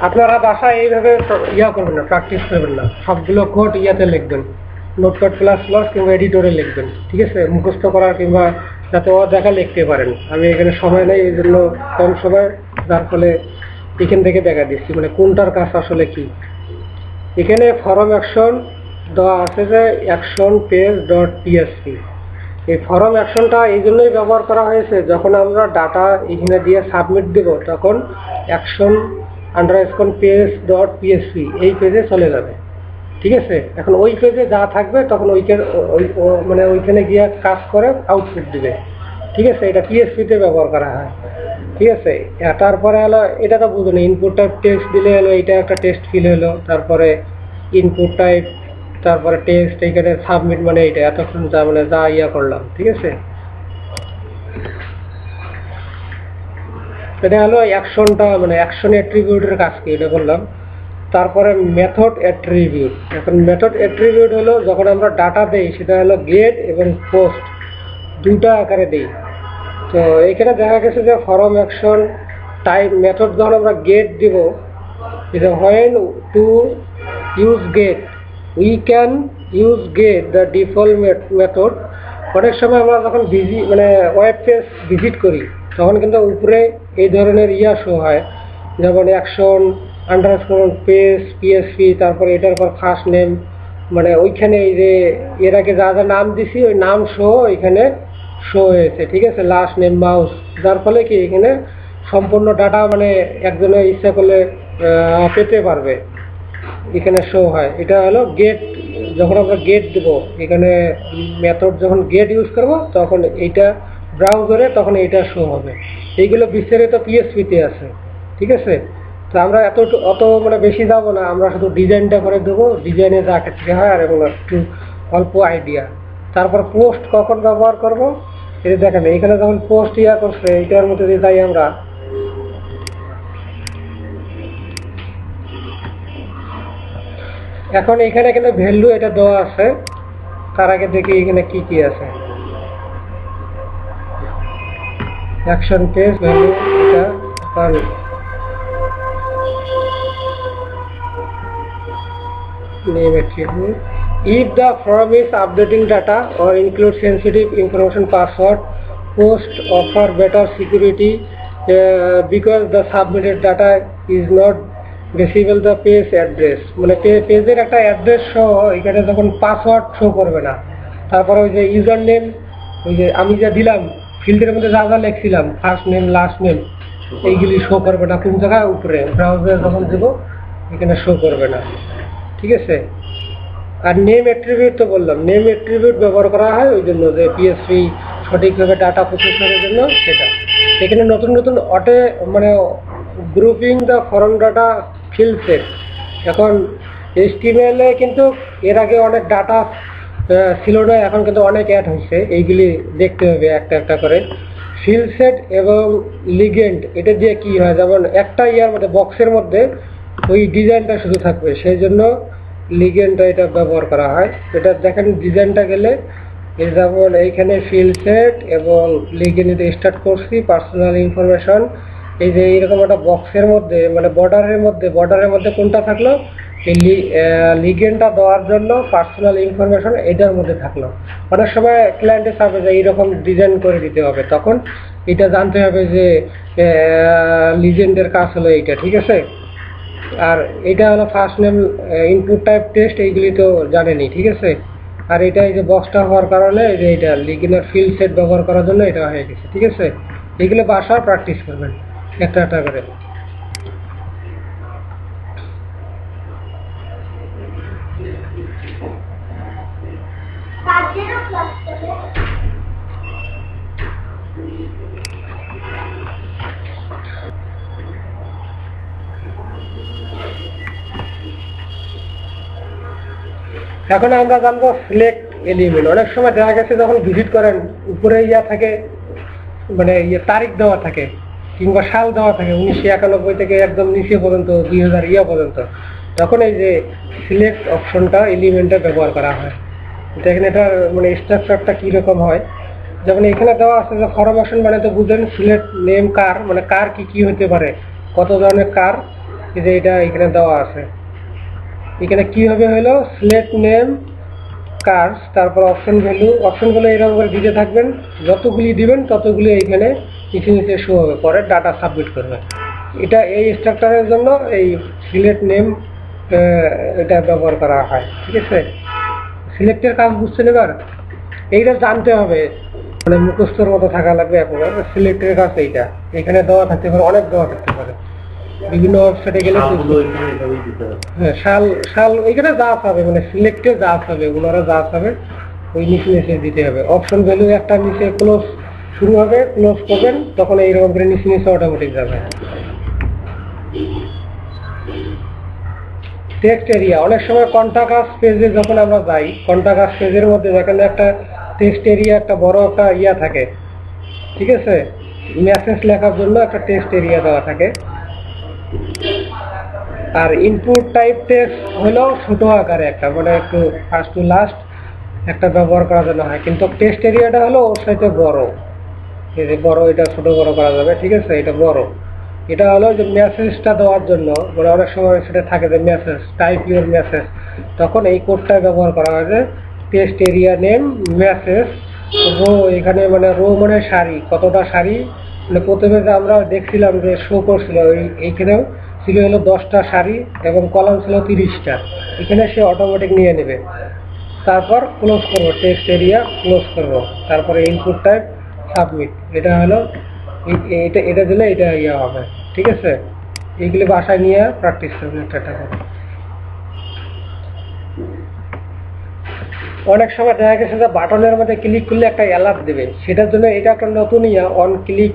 আপনারা বাসায় এইভাবে করবেন না, প্র্যাকটিস করবেন না, সবগুলো কোড ইয়াতে লিখবেন, নোটপ্যাড প্লাস প্লাস কিংবা এডিটরে লিখবেন, ঠিক আছে? মুখস্থ করার কিংবা যাতে দেখা লিখতে পারেন। আমি এখানে সময় নেই, এই জন্য কম সময়, যার ফলে এখান থেকে দেখা দিচ্ছি মানে কোনটার কাজ আসলে কি। এখানে ফরম অ্যাকশন দেওয়া আছে যে অ্যাকশন পেজ ডট পিএসপি। এই ফরম অ্যাকশনটা এই জন্যই ব্যবহার করা হয়েছে, যখন আমরা ডাটা এখানে দিয়ে সাবমিট দেব তখন action underscore page dot PSP এই পেজে চলে যাবে, ঠিক আছে? এখন ওই পেজে যা থাকবে তখন মানে ওইখানে গিয়ে কাজ করে আউটপুট দিবে, ঠিক আছে? এটা পিএসপিতে ব্যবহার করা হয়, ঠিক আছে? তারপরে হলো এটা তো বুঝুন, ইনপুট টাইপ টেক্সট দিলে হলো এটা একটা টেক্সট ফিল হলো, তারপরে ইনপুট টাইপ, তারপরে টেক্সট, এইখানে সাবমিট মানে এটা এতক্ষণ যা মানে যা করলাম, ঠিক আছে? এটা হলো অ্যাকশনটা, মানে অ্যাকশন অ্যাট্রিবিউটের কাজ কি এটা বললাম। তারপরে মেথড অ্যাট্রিবিউট। এখন মেথড অ্যাট্রিবিউট হলো যখন আমরা ডাটা দেই সেটা হলো গেট এবং পোস্ট দুটা আকারে দেই। তো এখানে দেখা গেছে যে ফরম অ্যাকশন টাইপ মেথড যখন আমরা গেট দিব, এটা when to use get we can use get the default method. অনেক সময় আমরা যখন মানে ওয়েব পেজ ভিজিট করি তখন কিন্তু উপরে এই ধরনের শো হয়, যেমন অ্যাকশন আন্ডারস্কোর পেজ পিএসপি, তারপরে এটার পর ফার্স্ট নেম, মানে ওইখানে এই যে এর আগে যা যা নাম দিছি ওই নাম শো এখানে শো হয়েছে, ঠিক আছে? লাস্ট নেম মাউস, যার ফলে কি এখানে সম্পূর্ণ ডাটা মানে একজনে ইচ্ছা করলে পেতে পারবে, এখানে শো হয়। এটা হলো গেট। যখন আমরা গেট দেবো এখানে মেথড যখন গেট ইউজ করব তখন এইটা ব্রাউজারে তখন এইটা শো হবে। এইগুলো বিস্তারিত পিএসপিতে আছে, ঠিক আছে? তো আমরা অত মানে বেশি যাব না, আমরা শুধু ডিজাইনটা করে দেবো, ডিজাইনে যা ক্ষেত্রে হয় আর এগুলো একটু অল্প আইডিয়া। তারপর পোস্ট কখন ব্যবহার করব এটা দেখেন, এখানে যখন পোস্ট করছে এটার মধ্যে দিয়ে যাই আমরা, এখন এখানে কিন্তু ভ্যালু এটা দেওয়া আছে। তার আগে দেখি এখানে কি কি আছে। অ্যাকশন পেজ ভ্যালু এটা name attribute. If the form is updating data or include sensitive information, password, post offer better security because the submitted data is not visible the page address, মানে পেজের একটা অ্যাড্রেস সহ এখানে যখন password show করবে না। তারপরে ওই যে ইউজার নেম, ওই যে আমি যা দিলাম ফিল্ডের মধ্যে যা যা লিখছিলাম ফার্স্ট নেম লাস্ট নেম এইগুলি শো করবে না। কোন জায়গায় উপরে ব্রাউজারে যখন দেবো এখানে শো করবে না, ঠিক আছে? আর নেম অ্যাট্রিবিউট তো বললাম, নেম অ্যাট্রিবিউট ব্যবহার করা হয় ওই জন্য যে পিএসপি সঠিকভাবে ডাটা প্রসেস করার জন্য সেটা। এখানে নতুন নতুন মানে grouping the form data field set. এখন HTML এ কিন্তু এর আগে অনেক ডাটা ছিল না, এখন কিন্তু অনেক অ্যাড হয়েছে, এইগুলি দেখতে হবে একটা একটা করে। ফিল্ড সেট এবং লিগেন্ড এটা দিয়ে কি হয়, যেমন একটা মধ্যে বক্সের মধ্যে ওই ডিজাইনটা শুধু থাকবে, সেই জন্য লিগেন্ডটা এটা ব্যবহার করা হয়। এটা দেখেন ডিজাইনটা গেলে যেমন এইখানে ফিল্ড সেট এবং লিগেন্ড স্টার্ট করছি পার্সোনাল ইনফরমেশন, এই যে এইরকম একটা বক্সের মধ্যে মানে বর্ডারের মধ্যে কোনটা থাকলো, এই লিগেন্ডটা দেওয়ার জন্য পার্সোনাল ইনফরমেশন এটার মধ্যে থাকলো। অনেক সময় ক্লায়েন্টের চাবে যে এইরকম ডিজাইন করে দিতে হবে, তখন এটা জানতে হবে যে লিগেন্ডের কাজ হলো এইটা, ঠিক আছে? আর এটা হলো first name, input type text, এইগুলি তো জানেনি, ঠিক আছে? আর এটা এই যে বক্সটা হওয়ার কারণে এই যে এটা লিগেন্ডের ফিল্ড সেট ব্যবহার করার জন্য এটা হয়ে গেছে, ঠিক আছে? এগুলো বাসায় প্র্যাকটিস করবেন একটা একটা করে। এখন আমরা জানবো সিলেক্ট এলিমেন্ট। অনেক সময় দেখা গেছে যখন ভিজিট করেন উপরে থাকে মানে তারিখ দেওয়া থাকে কিংবা সাল দেওয়া থাকে 1991 থেকে একদম নিচে পর্যন্ত 2000 পর্যন্ত, তখন এই যে সিলেক্ট অপশনটা এলিমেন্টে ব্যবহার করা হয়। দেখেন এটার মানে স্ট্রাকচারটা কীরকম হয়। যেমন এখানে দেওয়া আছে যে ফরমেশন মানে তো বুঝেন সিলেক্ট নেম কার, মানে কার কি কি হতে পারে কত ধরনের কার, এই যে এটা এখানে দেওয়া আছে। এখানে কিভাবে হলো সিলেক্ট নেম কার্স, তারপর অপশন ভ্যালু এরকম করে দিতে থাকবেন, যতগুলি দিবেন ততগুলি এইখানে নিচে নিচে শো হবে, পরে ডাটা সাবমিট করবে। এটা এই স্ট্রাকচারের জন্য এই সিলেক্ট নেম এটা ব্যবহার করা হয়। ঠিক আছে, সিলেক্টের কাজ বুঝছেন এবার? এইটা জানতে হবে, মানে মুখস্থর মতো থাকা লাগবে আপনার। সিলেক্টের কাজ এইটা, এখানে দেওয়া থাকতে পারে, অনেক দেওয়া থাকতে পারে, বিভিন্ন ওয়েবসাইটে গেলে হ্যাঁ শাল এখানে যা পাবে, মানে সিলেক্টে যা পাবে ওনারা যা পাবে ওই নিচে নিচে দিতে হবে। অপশন ভ্যালু একটা নিচে ক্লোজ শুরু হবে, ক্লোজ করবেন, তখন এইরকম করে নিচে নিচে অটোমেটিক যাবে। টেক্সট এরিয়া, অনেক সময় কন্টাক্ট আস পেজে যখন আমরা যাই, কন্টাক্ট আস পেজের মধ্যে যেখানে একটা টেক্সট এরিয়া, একটা বড় একটা ইয়া থাকে, ঠিক আছে, মেসেজ লেখার জন্য একটা টেক্সট এরিয়া দেওয়া থাকে। আর ইনপুট টাইপ টেক্সট হলো ছোট আকারে একটা, মানে একটু ফার্স্ট টু লাস্ট একটা ব্যবহার করার জন্য হয়, কিন্তু টেক্সট এরিয়াটা হলো ওর সাথে বড়, এই যে বড়, এটা ছোট বড় করা যাবে। ঠিক আছে, এটা বড়, এটা হলো যে মেসেজটা দেওয়ার জন্য, মানে অনেক সময় সেটা থাকে যে মেসেজ টাইপ ইউর মেসেজ, তখন এই কোডটা ব্যবহার করা হয় যে text area name message row. এখানে মানে রো মানে সারি, কতটা সারি, মানে প্রথমে যে আমরা দেখছিলাম যে শো করছিল এইখানেও ছিল হলো 10টা সারি এবং কলাম ছিল 30টা, এখানে সে অটোমেটিক নিয়ে নেবে। তারপর ক্লোজ করবো, টেক্সট এরিয়া ক্লোজ করবো, তারপরে ইনপুট টাইপ সাবমিট। এটা হলো এটা দিলে এটা ইয়ে হবে। ঠিক আছে, এইগুলি বাসায় নিয়ে প্র্যাকটিস করবেন একটা করে। অনেক সময় দেখা গেছে যে বাটনের মধ্যে ক্লিক করলে একটা অ্যালার্ট দেবে, সেটার জন্য এটা একটা নতুন on click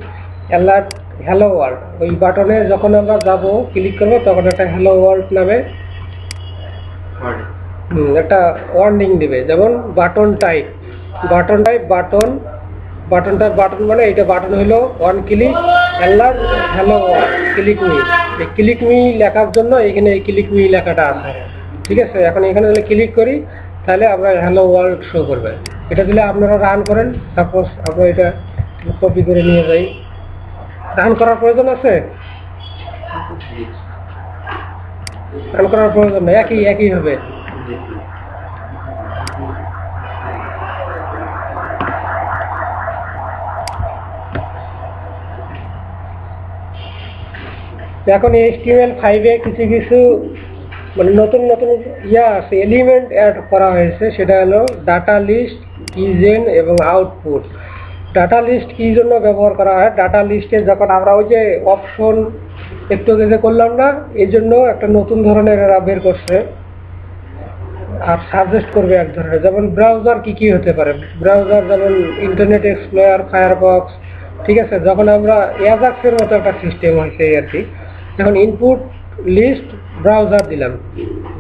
alert hello world. ওই বাটনে যখন আমরা যাব ক্লিক করবো তখন একটা হ্যালো ওয়ার্ল্ড নামে একটা ওয়ার্নিং দেবে। যেমন বাটন টাইপ বাটন মানে এইটা বাটন হলো one click alert hello world click me. এই ক্লিক মি লেখার জন্য এখানে এই ক্লিক মি লেখাটা আছে। ঠিক আছে, এখন এখানে যদি ক্লিক করি তাহলে আমরা হ্যালো ওয়ার্ল্ড শো করবে। এটা দিলে আপনারা রান করেন, সাপোজ আমরা এটা কপি করে নিয়ে যাই। রান করার প্রয়োজন আছে? রান করার প্রয়োজন নেই, একই হবে। এখন HTML5 এ কিছু মানে নতুন আছে, এলিমেন্ট অ্যাড করা হয়েছে, সেটা হলো ডাটা লিস্ট, কিজেন এবং আউটপুট। ডাটা লিস্ট কি জন্য ব্যবহার করা হয়? ডাটা লিস্টে যখন আমরা ওই যে অপশন একটু আগে করলাম না, এই জন্য একটা নতুন ধরনের এরা বের করছে আর সাজেস্ট করবে এক ধরনের। যেমন ব্রাউজার কি হতে পারে, ব্রাউজার যেমন ইন্টারনেট এক্সপ্লোরার, ফায়ারবক্স। ঠিক আছে, যখন আমরা অ্যাজাক্সের মতো একটা সিস্টেম হয়েছে আর কি। এখন ইনপুট লিস্ট ব্রাউজার দিলাম,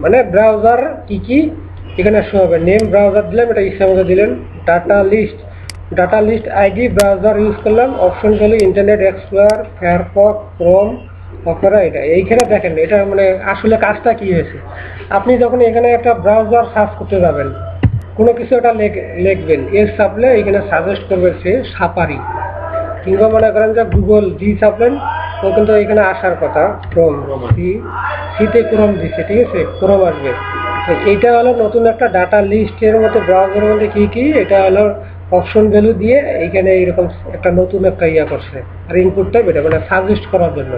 মানে ব্রাউজার কি এখানে শো হবে। নেম ব্রাউজার দিলাম, এটা ইচ্ছা মতো দিলেন। Data list ID browser use করলাম। Option value internet explorer, Firefox, Chrome, Opera. এইখানে দেখেন এটা মানে আসলে কাজটা কি হয়েছে। আপনি যখন এখানে একটা ব্রাউজার সার্চ করতে যাবেন, কোনো কিছু একটা লিখবেন, এর চাপলে এখানে সাজেস্ট করবে সে সাফারি, কিংবা মনে করেন যে গুগল জি চাপলেন, ও কিন্তু এখানে আসার কথা ক্রোম, সিতে ক্রোম দিচ্ছে। ঠিক আছে, ক্রোম আসবে। তো এইটা হলো নতুন একটা ডাটা লিস্টের মধ্যে, ব্রাউজারের মধ্যে কি এটা হলো অপশন ভ্যালু দিয়ে এইখানে এইরকম একটা নতুন একটা ইয়া করছে। আর ইনপুটটা এটা মানে সাজেস্ট করার জন্য।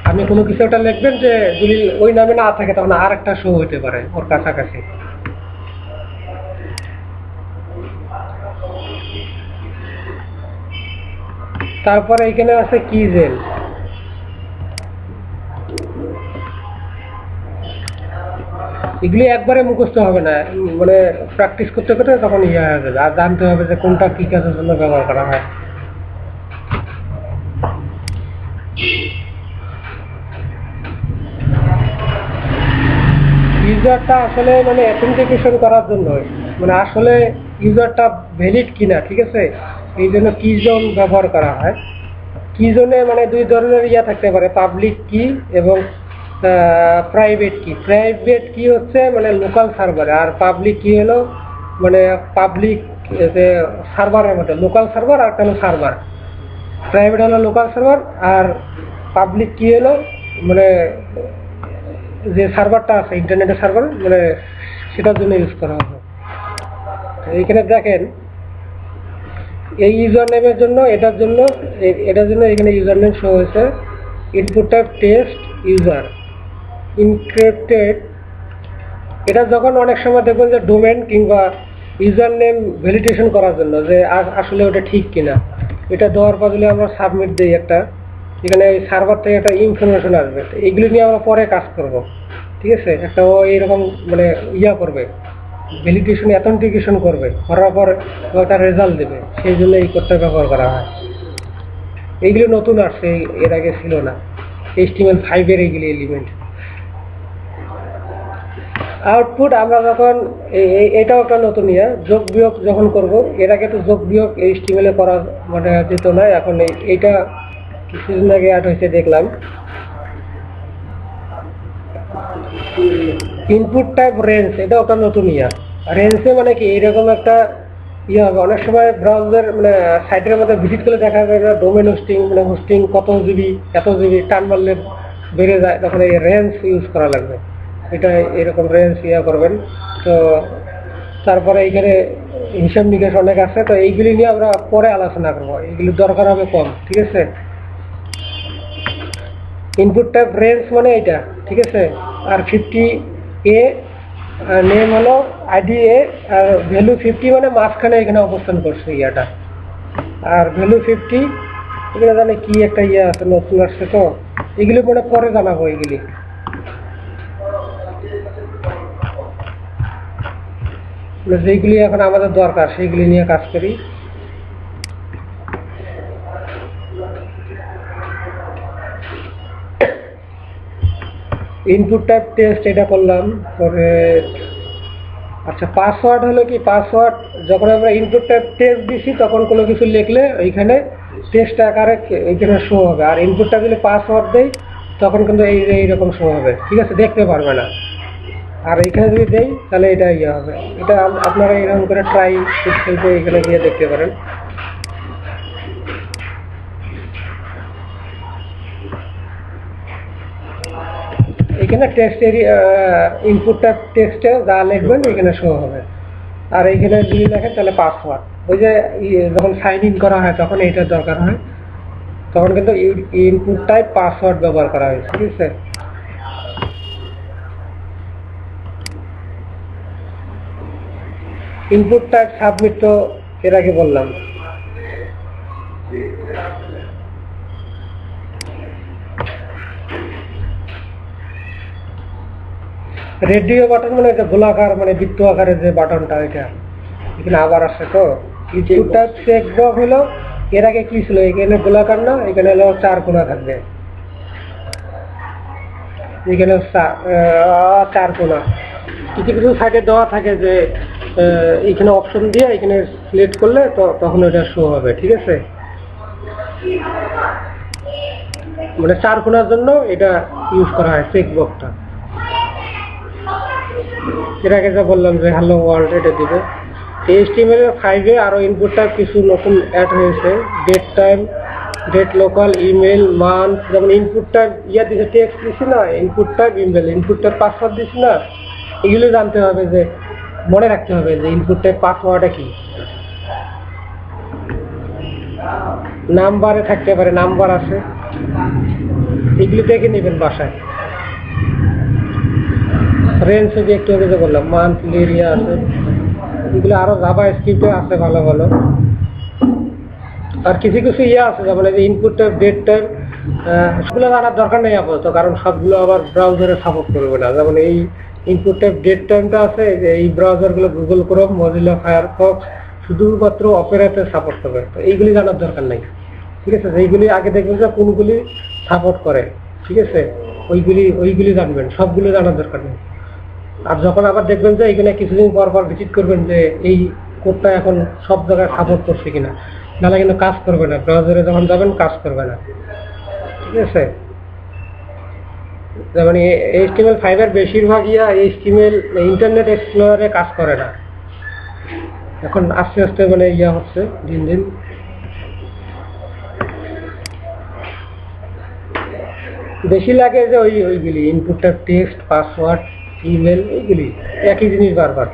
আপনি কোনো কিছু একটা লিখবেন যে যদি ওই নামে না থাকে তখন আর একটা শো হইতে পারে ওর কাছাকাছি। তারপরে এখানে আছে কিজেন। এগুলি একবারে মুখস্থ হবে না, মানে প্র্যাকটিস করতে করতে তখন ইয়ে হয়ে যাবে। আর জানতে হবে যে কোনটা কি কাজের জন্য ব্যবহার করা হয়। ইউজারটা আসলে মানে অথেন্টিকেশন করার জন্য, মানে আসলে ইউজারটা ভ্যালিড কিনা, ঠিক আছে, এই জন্য কিজোন ব্যবহার করা হয়। কিজোনে মানে দুই ধরনের ইয়া থাকতে পারে, পাবলিক কি এবং প্রাইভেট কি। প্রাইভেট কি হচ্ছে মানে লোকাল সার্ভারে, আর পাবলিক কি হলো মানে পাবলিক সার্ভারের মধ্যে, লোকাল সার্ভার আর কেন সার্ভার। প্রাইভেট হলো লোকাল সার্ভার, আর পাবলিক কি হলো মানে যে সার্ভারটা আছে ইন্টারনেটের সার্ভার মানে সেটার জন্য ইউজ করা হবে। এইখানে দেখেন এই ইউজার নেমের জন্য এটার জন্য এখানে ইউজার নেম শো হয়েছে input type test user encrypted. এটা যখন অনেক সময় দেখবেন যে ডোমেন কিংবা ইউজার নেম ভ্যালিডেশন করার জন্য যে আসলে ওটা ঠিক কিনা, এটা দেওয়ার পর যদি আমরা সাবমিট দিই একটা, এখানে এই সার্ভার থেকে একটা ইনফরমেশন আসবে, এইগুলি নিয়ে আমরা পরে কাজ করব। ঠিক আছে, একটা ও এইরকম মানে করবে ভ্যালিডেশন অথেন্টিকেশন করবে, করার পর একটা রেজাল্ট দেবে, সেই জন্য এই কোডটা ব্যবহার করা হয়। এইগুলি নতুন আসছে, এর আগে ছিল না HTML5 এর এইগুলি এলিমেন্ট। আউটপুট আমরা যখন এটাও একটা নতুন যোগ বিয়োগ যখন করব, এর আগে তো যোগ বিয়োগ HTML এ করা মানে যেত না, এখন এইটা কিছুদিন আগে অ্যাড হয়েছে দেখলাম। ইনপুট টাইপ রেঞ্জ, এটা একটা নতুন রেঞ্জে মানে কি এইরকম একটা হবে। অনেক সময় ব্রাউজার মানে সাইটের মধ্যে ভিজিট করলে দেখা যায় না ডোমেন হোস্টিং মানে হোস্টিং কত জিবি এত জিবি টান মারলে বেড়ে যায়, তখন এই রেঞ্জ ইউজ করা লাগবে। এটা এরকম রেঞ্জ করবেন। তো তারপরে এইখানে হিসাব নিকাশ অনেক আছে, তো এইগুলি নিয়ে আমরা পরে আলোচনা করবো, এইগুলি দরকার হবে কম। ঠিক আছে, ইনপুট টাইপ রেঞ্জ মানে এইটা, ঠিক আছে। আর 50A নেম হলো IDA, আর ভ্যালু 50 মানে মাঝখানে এখানে অবস্থান করছে আর ভ্যালু 50 এখানে জানে কি একটা আছে নতুন আসছে, তো এগুলি মানে পরে জানাবো। এইগুলি যেগুলি এখন আমাদের দরকার সেইগুলি নিয়ে কাজ করি। ইনপুট টাইপ টেস্ট এটা করলাম পরে। আচ্ছা, পাসওয়ার্ড হলো কি, পাসওয়ার্ড যখন আমরা ইনপুট টাইপ টেস্ট দিছি তখন কোনো কিছু লিখলে ওইখানে টেস্ট আকারে এইখানে শো হবে, আর ইনপুটটা যদি পাসওয়ার্ড দেই তখন কিন্তু এইরকম শো হবে। ঠিক আছে, দেখতে পারবে না। আর এইখানে যদি দেই তাহলে এটা হবে। এটা আপনারা এরকম করে ট্রাই করতে এখানে গিয়ে দেখতে পারেন। এখানে টেক্সট এরিয়া ইনপুটটা টেক্সটে যা লিখবেন এখানে শো হবে, আর এইখানে যদি লেখেন তাহলে পাসওয়ার্ড। ওই যে যখন সাইন ইন করা হয় তখন এইটার দরকার হয়, তখন কিন্তু ইনপুট টাইপ পাসওয়ার্ড ব্যবহার করা হয়েছে। ঠিক আছে, ইনপুট টাইপ সাবমিট তো এর আগে বললাম। রেডিও বাটন মানে গোলাকার মানে বৃত্ত আকারের যে বাটনটা, এটা এখানে আবার আসছে। তো ইনপুট টাইপ চেকবক্স হলো, এর আগে কি ছিল, এখানে গোলাকার না, এখানে হলো 4 কোণা থাকবে, এখানে 4 কোণা। কিছু কিছু সাইডে দেওয়া থাকে যে এখানে অপশন দিয়ে এখানে সিলেক্ট করলে তো তখন এটা শো হবে। ঠিক আছে, মানে 4 কোণার জন্য এটা ইউজ করা হয় চেকবক্সটা। এর আগে যা বললাম যে হ্যালো ওয়ার্ল্ড এটা দিবে। HTML5 এ আরো ইনপুট টাইপ কিছু নতুন অ্যাড হয়েছে, date time, date local, email, month. যেমন ইনপুট টাইপ দিছে টেক্সট দিছি না, input type email, input type password দিছি না, এগুলো জানতে হবে, যে মনে রাখতে হবে যে ইনপুট টাইপ পাসওয়ার্ডটা কি। নাম্বারে থাকতে পারে, নাম্বার আছে, এগুলি দেখে নেবেন বাসায়। রেঞ্জ যদি একটু আগে বললাম, মান্থলি এরিয়া আছে, এগুলো আরো জাভা স্ক্রিপ্টে আছে ভালো ভালো। আর কিছু কিছু আছে যেমন এই যে ইনপুট টাইপ, ডেট টাইপ, সেগুলো জানার দরকার নেই আপাতত, কারণ সবগুলো আবার ব্রাউজারে সাপোর্ট করবে না। যেমন এই ইনপুট টাইপ ডেট টাইমটা আছে, যে এই ব্রাউজারগুলো গুগল ক্রোম, মজিলা ফায়ারফক্স শুধুমাত্র অপেরাতে সাপোর্ট করবে, তো এইগুলি জানার দরকার নেই। ঠিক আছে, এইগুলি আগে দেখবেন যে কোনগুলি সাপোর্ট করে। ঠিক আছে, ওইগুলি জানবেন, সবগুলো জানার দরকার নেই। আর যখন আবার দেখবেন যে এখানে কিছুদিন পর পর ভিজিট করবেন যে এই কোডটা এখন সব জায়গায় সাপোর্ট করছে কিনা, নাহলে কিন্তু কাজ করবে না, ব্রাউজারে যখন যাবেন কাজ করবে না। ঠিক আছে, যেমন HTML5 এর বেশিরভাগ HTML ইন্টারনেট এক্সপ্লোরারে কাজ করে না, এখন আস্তে আস্তে মানে হচ্ছে দিন দিন। বেশি লাগে যে ওইগুলি ইনপুটটা টেক্সট, পাসওয়ার্ড, ইমেল, এইগুলি একই জিনিস বারবার।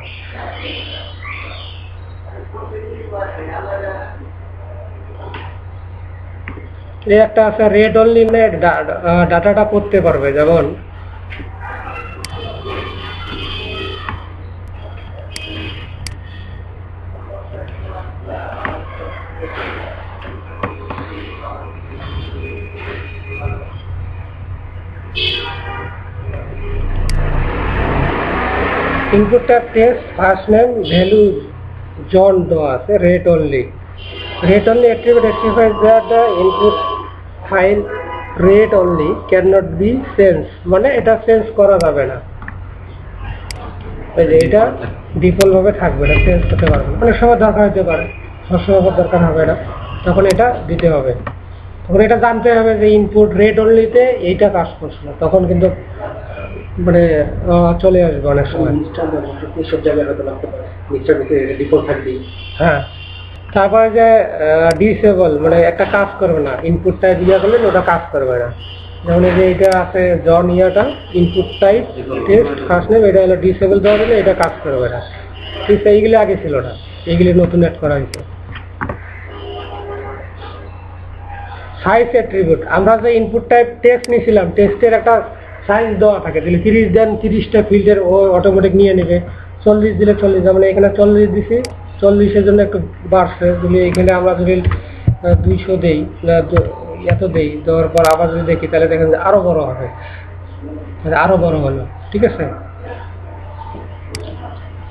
এই একটা আছে রেড অনলি, ডাটাটা পড়তে পারবে, যেমন ইনপুটটা টেক্সট, ফার্স্ট নেম, ভ্যালু, জন দেওয়া আছে, red only. Red only attribute specifies that the input file read only cannot be changed, মানে এটা চেঞ্জ করা যাবে না, এটা ডিফল্ট ভাবে থাকবে না, চেঞ্জ করতে পারবে না। অনেক সময় দরকার হতে পারে, সবসময় দরকার হবে না, তখন এটা দিতে হবে। তখন এটা জানতে হবে যে ইনপুট রেড অনলিতে এইটা কাজ করছে না, তখন কিন্তু মানে চলে আসবে অনেক সময়। সব জায়গায় হয়তো লাগতে পারে, ডিফল্ট থাকবে। হ্যাঁ, তারপরে যে ডিসেবল, মানে একটা কাজ করবে না, ইনপুটটা দিয়ে গেলে ওটা কাজ করবে না। যেমন এই যে এটা আছে জন, ইয়াটা input type text, first name, এটা হলো ডিসেবল দেওয়া গেলে এটা কাজ করবে না। ঠিক আছে, এইগুলি আগে ছিল না, এইগুলি নতুন অ্যাড করা হয়েছে। সাইজ অ্যাট্রিবিউট, আমরা যে ইনপুট টাইপ টেক্সট নিয়েছিলাম, টেক্সটের একটা সাইজ দেওয়া থাকে, দিলে 30 দেন 30টা ফিল্ডের ও অটোমেটিক নিয়ে নেবে। 40 দিলে 40, যেমন এখানে 40 দিছি, 40-এর জন্য একটু বাড়ছে। যদি এখানে আমরা যদি 200 দেই, এত দেই, দেওয়ার পর আবার যদি দেখি, তাহলে দেখেন যে আরো বড় হবে, আরো বড় হলো। ঠিক আছে,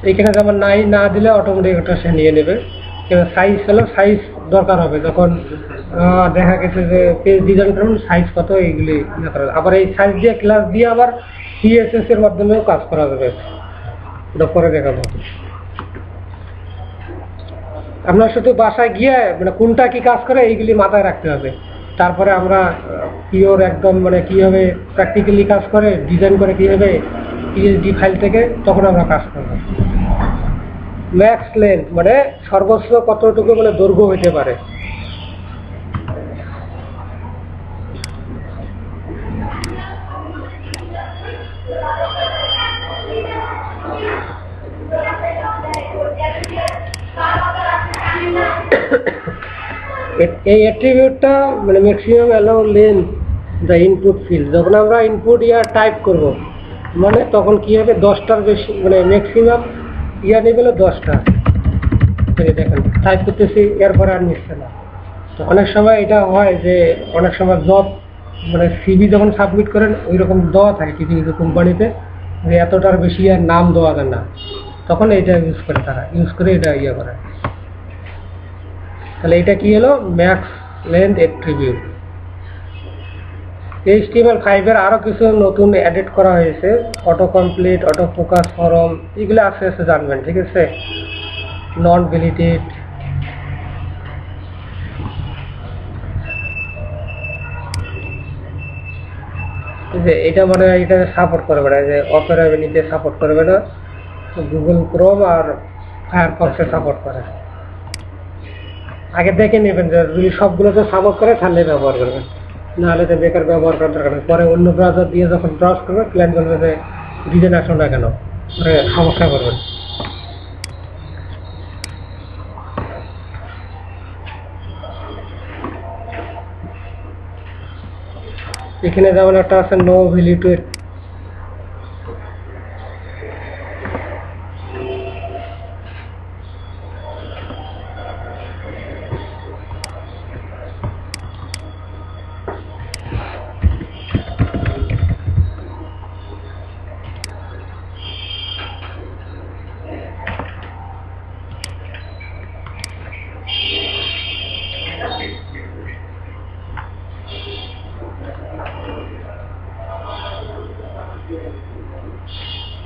এইখানে যেমন নাই না দিলে অটোমেটিক ওটা সে নিয়ে নেবে। সাইজ হলো, সাইজ দরকার হবে যখন দেখা গেছে যে পেজ ডিজাইন করবেন, সাইজ কত এইগুলি আবার এই সাইজ দিয়ে ক্লাস দিয়ে আবার CSS এর মাধ্যমেও কাজ করা যাবে, ওটা পরে দেখাবো। আপনার শুধু বাসায় গিয়ে মানে কোনটা কি কাজ করে এইগুলি মাথায় রাখতে হবে, তারপরে আমরা পিওর একদম মানে কিভাবে প্র্যাকটিক্যালি কাজ করে ডিজাইন করে কিভাবে PHP ফাইল থেকে, তখন আমরা কাজ করব। ম্যাক্স লেন্থ মানে সর্বোচ্চ কতটুকু মানে দৈর্ঘ্য হতে পারে। এই অ্যাট্রিবিউটটা মানে maximum allow length the input field, যখন আমরা ইনপুট টাইপ করব, মানে তখন কি হবে 10টার বেশি, মানে ম্যাক্সিমাম নেবে 10টা। দেখেন টাইপ করতেছি, এরপরে আর নিচ্ছে না। তো অনেক সময় এটা হয় যে অনেক সময় জব মানে সিভি যখন সাবমিট করেন, ওই রকম দেওয়া থাকে কিছু কিছু কোম্পানিতে যে এতটার বেশি আর নাম দেওয়া যায় না, তখন এটা ইউজ করে, তারা ইউজ করে এটা করে। তাহলে এটা কি হলো, ম্যাক্স লেন্থ অ্যাট্রিবিউট। HTML5 এর আরো কিছু নতুন এডিট করা হয়েছে, auto complete, auto focus, form, এগুলো আস্তে আস্তে জানবেন। ঠিক আছে, নন ভ্যালিডেট, এটা মানে এটা সাপোর্ট করবে না, যে অপেরা ভ্যালিতে সাপোর্ট করবে না, গুগল ক্রোম আর ফায়ারফক্সে সাপোর্ট করে। আগে দেখে নেবেন যে যদি সবগুলোতে সাপোর্ট করে তাহলে ব্যবহার করবেন, নাহলে তো বেকার ব্যবহার করার দরকার নেই। পরে অন্য ব্রাউজার দিয়ে যখন ব্রাউজ করবে, ক্লায়েন্ট বলবে যে ডিজাইন আসো না কেন, পরে সমস্যা করবেন। এখানে যেমন একটা আছে নো ভ্যালিউ টু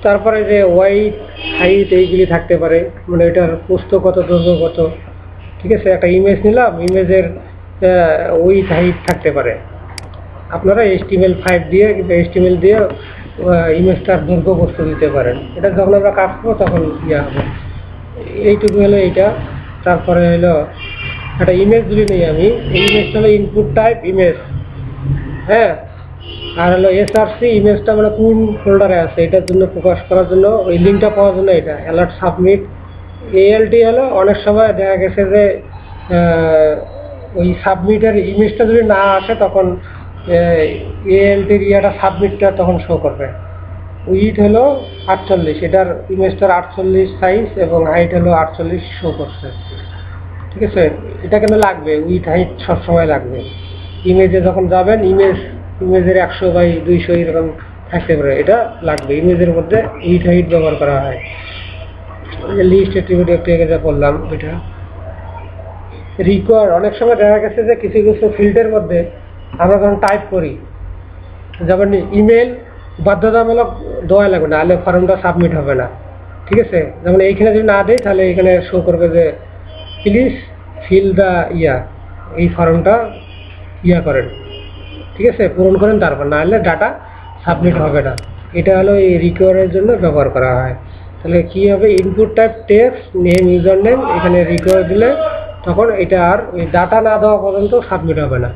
তারপরে যে ওয়াইড হাইট এইগুলি থাকতে পারে, মানে এটার প্রস্থ কত, দৈর্ঘ্য কত। ঠিক আছে, একটা ইমেজ নিলাম, ইমেজের ওয়াইড হাইট থাকতে পারে। আপনারা HTML5 দিয়ে কিংবা HTML দিয়ে ইমেজটার দৈর্ঘ্য প্রস্থ দিতে পারেন। এটা যখন আমরা কাজ করবো তখন হবে। এইটুকু হলো এইটা। তারপরে হলো একটা ইমেজ যদি নেই আমি, এই ইমেজটা হলো ইনপুট টাইপ ইমেজ। হ্যাঁ, আর হলো এসআরসি ইমেজটা মানে কোন ফোল্ডারে আছে এটার জন্য প্রকাশ করার জন্য ওই লিঙ্কটা পাওয়ার জন্য এটা অ্যালার্ট সাবমিট। এএলটি হলো অনেক সময় দেখা গেছে যে ওই সাবমিটের ইমেজটা যদি না আসে তখন এএলটির ইয়াটা সাবমিটটা তখন শো করবে। উইথ হলো 48, এটার ইমেজটার 48 সাইজ এবং হাইট হলো 48 শো করছে। ঠিক আছে, এটা কেন লাগবে? উইথ হাইট সবসময় লাগবে। ইমেজে যখন যাবেন ইমেজের 100/200 এরকম থাকতে পারে, এটা লাগবে। ইমেজের মধ্যে উইথ হাইট ব্যবহার করা হয়। লিস্ট অ্যাট্রিবিউট একটু আগে যা বললাম এটা রিকোয়ার। অনেক সময় দেখা গেছে যে কিছু কিছু ফিল্ডের মধ্যে আমরা যখন টাইপ করি, যেমন ইমেল বাধ্যতামূলক দেওয়া লাগবে না, নাহলে ফর্মটা সাবমিট হবে না। ঠিক আছে, যেমন এইখানে যদি না দেয় তাহলে এখানে শো করবে যে প্লিজ ফিল দ্য এই ফর্মটা করেন, ঠিক আছে, পূরণ করেন, তারপর না হলে ডাটা সাবমিট হবে না। এটা হলো এই রিকোয়ারের জন্য ব্যবহার করা হয়। তাহলে কি হবে, input type text name user name, এখানে রিকোয়ার দিলে তখন এটা আর ওই ডাটা না দেওয়া পর্যন্ত সাবমিট হবে না।